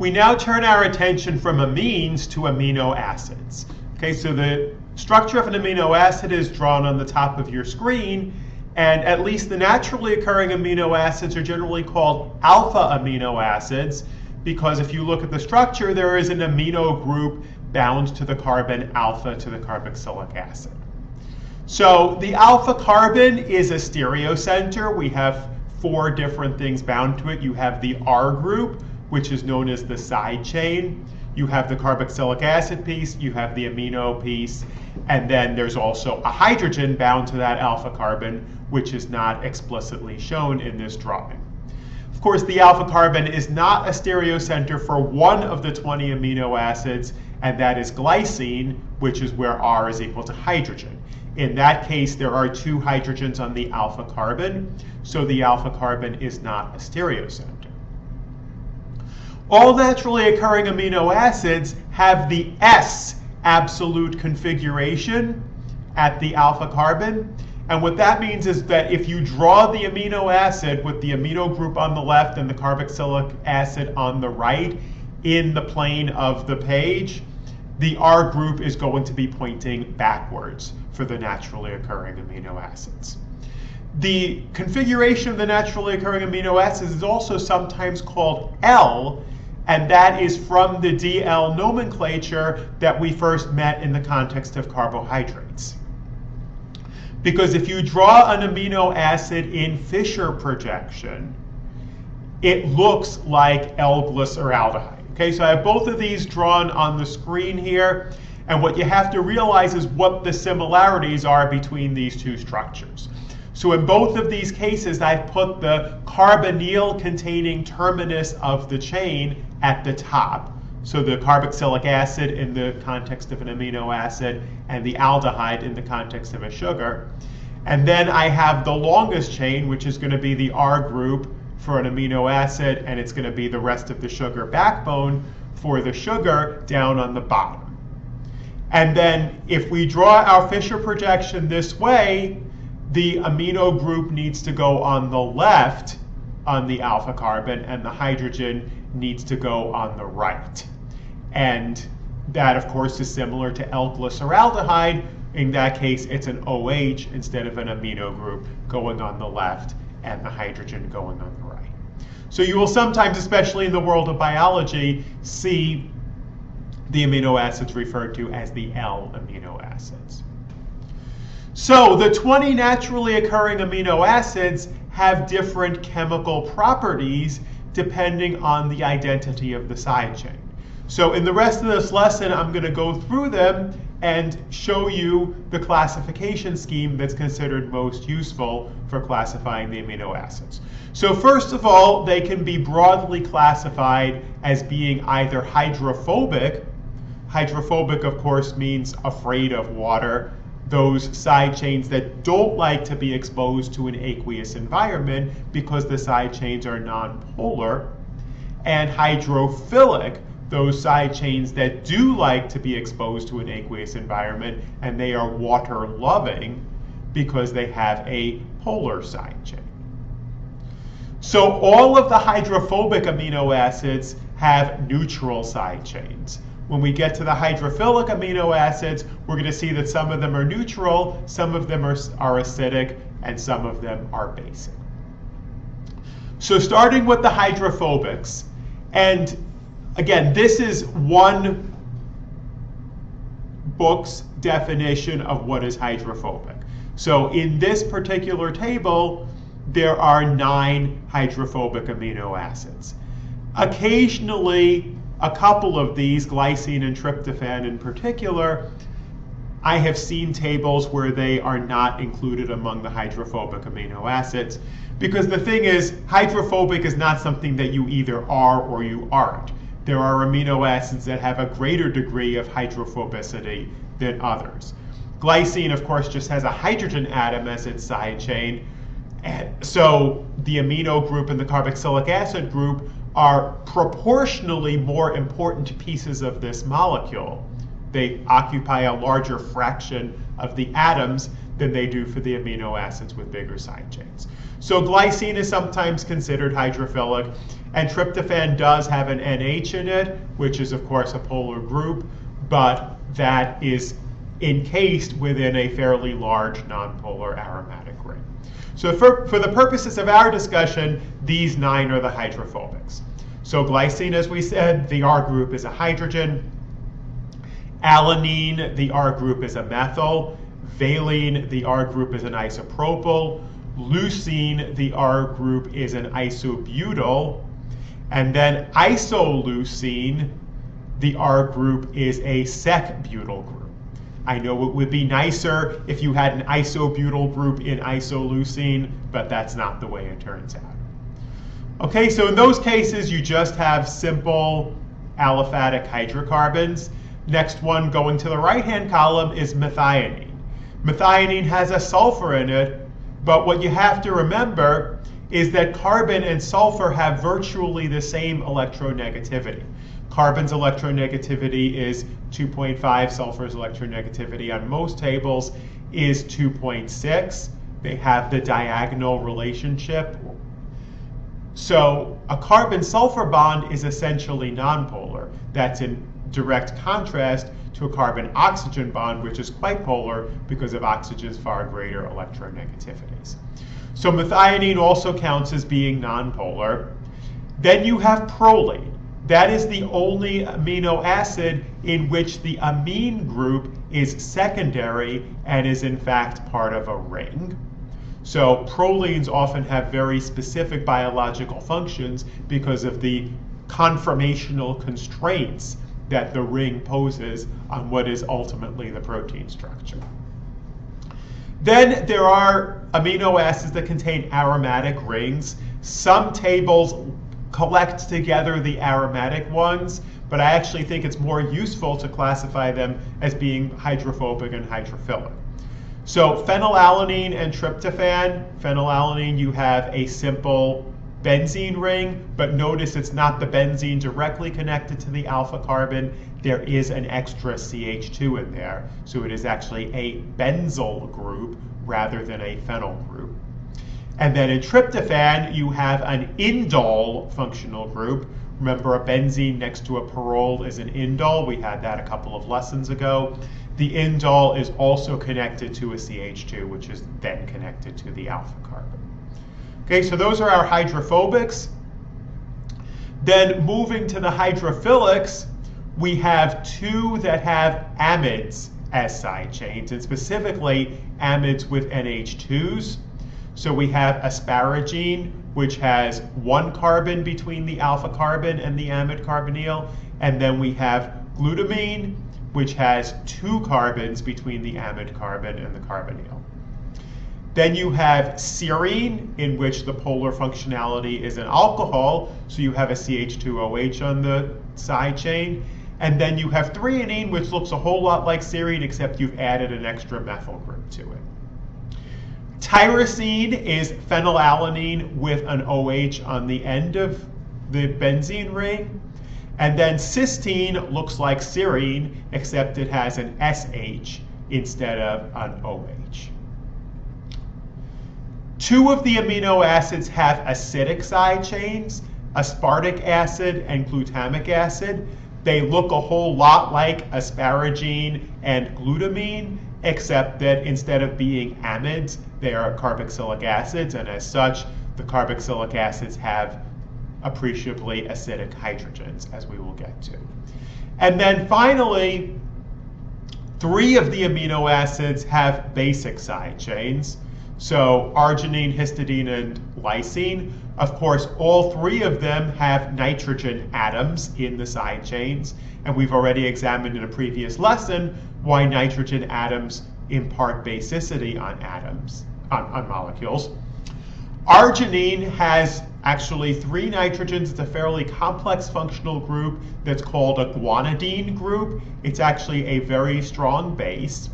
We now turn our attention from amines to amino acids. Okay, so the structure of an amino acid is drawn on the top of your screen, and at least the naturally occurring amino acids are generally called alpha amino acids, because if you look at the structure, there is an amino group bound to the carbon alpha to the carboxylic acid. So the alpha carbon is a stereocenter. We have 4 different things bound to it. You have the R group, which is known as the side chain. You have the carboxylic acid piece, you have the amino piece, and then there's also a hydrogen bound to that alpha carbon, which is not explicitly shown in this drawing. Of course, the alpha carbon is not a stereocenter for one of the 20 amino acids, and that is glycine, which is where R is equal to hydrogen. In that case, there are 2 hydrogens on the alpha carbon, so the alpha carbon is not a stereocenter. All naturally occurring amino acids have the S absolute configuration at the alpha carbon. And what that means is that if you draw the amino acid with the amino group on the left and the carboxylic acid on the right in the plane of the page, the R group is going to be pointing backwards for the naturally occurring amino acids. The configuration of the naturally occurring amino acids is also sometimes called L, and that is from the DL nomenclature that we first met in the context of carbohydrates. Because if you draw an amino acid in Fischer projection, it looks like L-glyceraldehyde. Okay, so I have both of these drawn on the screen here, and what you have to realize is what the similarities are between these 2 structures. So in both of these cases, I've put the carbonyl containing terminus of the chain at the top. So the carboxylic acid in the context of an amino acid and the aldehyde in the context of a sugar. And then I have the longest chain, which is going to be the R group for an amino acid, and it's going to be the rest of the sugar backbone for the sugar down on the bottom. And then if we draw our Fischer projection this way, the amino group needs to go on the left on the alpha carbon, and the hydrogen needs to go on the right. And that, of course, is similar to L-glyceraldehyde. In that case, it's an OH instead of an amino group going on the left and the hydrogen going on the right. So you will sometimes, especially in the world of biology, see the amino acids referred to as the L amino acids. So the 20 naturally occurring amino acids have different chemical properties depending on the identity of the side chain. So in the rest of this lesson, I'm going to go through them and show you the classification scheme that's considered most useful for classifying the amino acids. So first of all, they can be broadly classified as being either hydrophobic. Hydrophobic, of course, means afraid of water. Those side chains that don't like to be exposed to an aqueous environment because the side chains are nonpolar. And hydrophilic, those side chains that do like to be exposed to an aqueous environment, and they are water loving because they have a polar side chain. So all of the hydrophobic amino acids have neutral side chains. When we get to the hydrophilic amino acids, we're going to see that some of them are neutral, some of them are acidic, and some of them are basic. So starting with the hydrophobics, and again, this is one book's definition of what is hydrophobic. So in this particular table, there are 9 hydrophobic amino acids. Occasionally, a couple of these, glycine and tryptophan in particular, I have seen tables where they are not included among the hydrophobic amino acids, because the thing is, hydrophobic is not something that you either are or you aren't. There are amino acids that have a greater degree of hydrophobicity than others. Glycine, of course, just has a hydrogen atom as its side chain, and so the amino group and the carboxylic acid group are proportionally more important pieces of this molecule. They occupy a larger fraction of the atoms than they do for the amino acids with bigger side chains. So glycine is sometimes considered hydrophilic, and tryptophan does have an NH in it, which is of course a polar group, but that is encased within a fairly large nonpolar aromatic ring. So for the purposes of our discussion, these 9 are the hydrophobics. So glycine, as we said, the R group is a hydrogen. Alanine, the R group is a methyl. Valine, the R group is an isopropyl. Leucine, the R group is an isobutyl. And then isoleucine, the R group is a sec-butyl group. I know it would be nicer if you had an isobutyl group in isoleucine, but that's not the way it turns out. Okay, so in those cases, you just have simple aliphatic hydrocarbons. Next one, going to the right-hand column, is methionine. Methionine has a sulfur in it, but what you have to remember is that carbon and sulfur have virtually the same electronegativity. Carbon's electronegativity is 2.5, sulfur's electronegativity on most tables is 2.6. They have the diagonal relationship. So a carbon-sulfur bond is essentially nonpolar. That's in direct contrast to a carbon-oxygen bond, which is quite polar because of oxygen's far greater electronegativities. So methionine also counts as being nonpolar. Then you have proline. That is the only amino acid in which the amine group is secondary and is in fact part of a ring. So prolines often have very specific biological functions because of the conformational constraints that the ring poses on what is ultimately the protein structure. Then there are amino acids that contain aromatic rings. Some tables collect together the aromatic ones, but I actually think it's more useful to classify them as being hydrophobic and hydrophilic. So phenylalanine and tryptophan. Phenylalanine, you have a simple benzene ring, but notice it's not the benzene directly connected to the alpha carbon. There is an extra CH2 in there, so it is actually a benzyl group rather than a phenyl group. And then in tryptophan, you have an indole functional group. Remember, a benzene next to a pyrrole is an indole. We had that a couple of lessons ago. The indole is also connected to a CH2, which is then connected to the alpha carbon. Okay, so those are our hydrophobics. Then moving to the hydrophilics, we have 2 that have amides as side chains, and specifically amides with NH2s. So we have asparagine, which has 1 carbon between the alpha carbon and the amide carbonyl, and then we have glutamine, which has 2 carbons between the amide carbon and the carbonyl. Then you have serine, in which the polar functionality is an alcohol, so you have a CH2OH on the side chain. And then you have threonine, which looks a whole lot like serine, except you've added an extra methyl group to it. Tyrosine is phenylalanine with an OH on the end of the benzene ring. And then cysteine looks like serine, except it has an SH instead of an OH. 2 of the amino acids have acidic side chains, aspartic acid and glutamic acid. They look a whole lot like asparagine and glutamine, except that instead of being amides, they are carboxylic acids, and as such, the carboxylic acids have appreciably acidic hydrogens, as we will get to. And then finally, 3 of the amino acids have basic side chains. So arginine, histidine, and lysine. Of course, all 3 of them have nitrogen atoms in the side chains, and we've already examined in a previous lesson why nitrogen atoms impart basicity on atoms, on molecules. Arginine has actually 3 nitrogens. It's a fairly complex functional group that's called a guanidine group. It's actually a very strong base.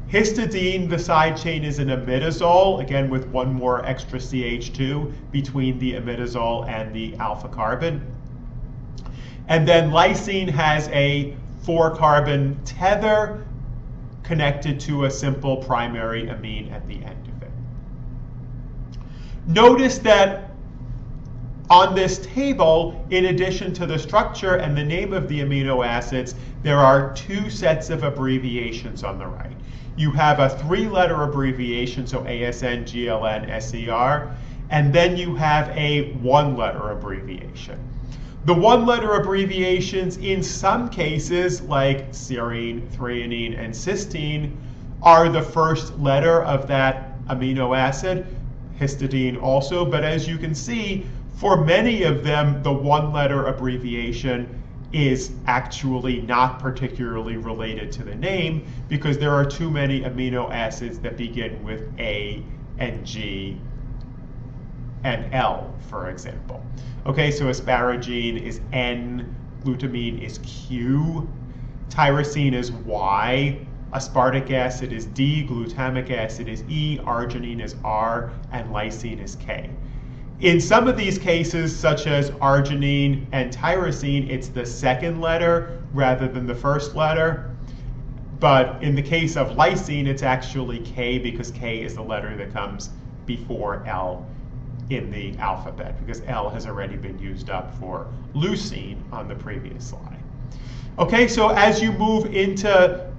Histidine, the side chain, is an imidazole, again with 1 more extra CH2 between the imidazole and the alpha carbon. And then lysine has a 4-carbon tether connected to a simple primary amine at the end of it. Notice that on this table, in addition to the structure and the name of the amino acids, there are two sets of abbreviations on the right. You have a 3-letter abbreviation, so ASN, GLN, SER, and then you have a 1-letter abbreviation. The 1-letter abbreviations in some cases, like serine, threonine, and cysteine, are the first letter of that amino acid, histidine also, but as you can see, for many of them, the 1-letter abbreviation is actually not particularly related to the name because there are too many amino acids that begin with A and G and L, for example. Okay, so asparagine is N, glutamine is Q, tyrosine is Y, aspartic acid is D, glutamic acid is E, arginine is R, and lysine is K. In some of these cases, such as arginine and tyrosine, it's the second letter rather than the first letter. But in the case of lysine, it's actually K because K is the letter that comes before L in the alphabet because L has already been used up for leucine on the previous slide. Okay, so as you move into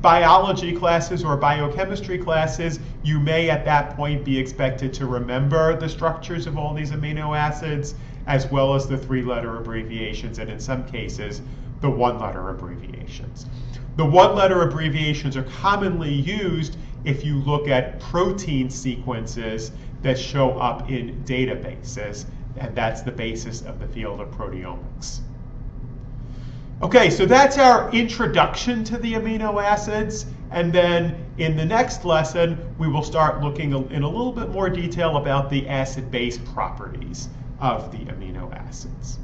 biology classes or biochemistry classes, you may at that point be expected to remember the structures of all these amino acids as well as the 3-letter abbreviations and in some cases the 1-letter abbreviations. The 1-letter abbreviations are commonly used if you look at protein sequences that show up in databases, and that's the basis of the field of proteomics. Okay, so that's our introduction to the amino acids, and then in the next lesson we will start looking in a little bit more detail about the acid-base properties of the amino acids.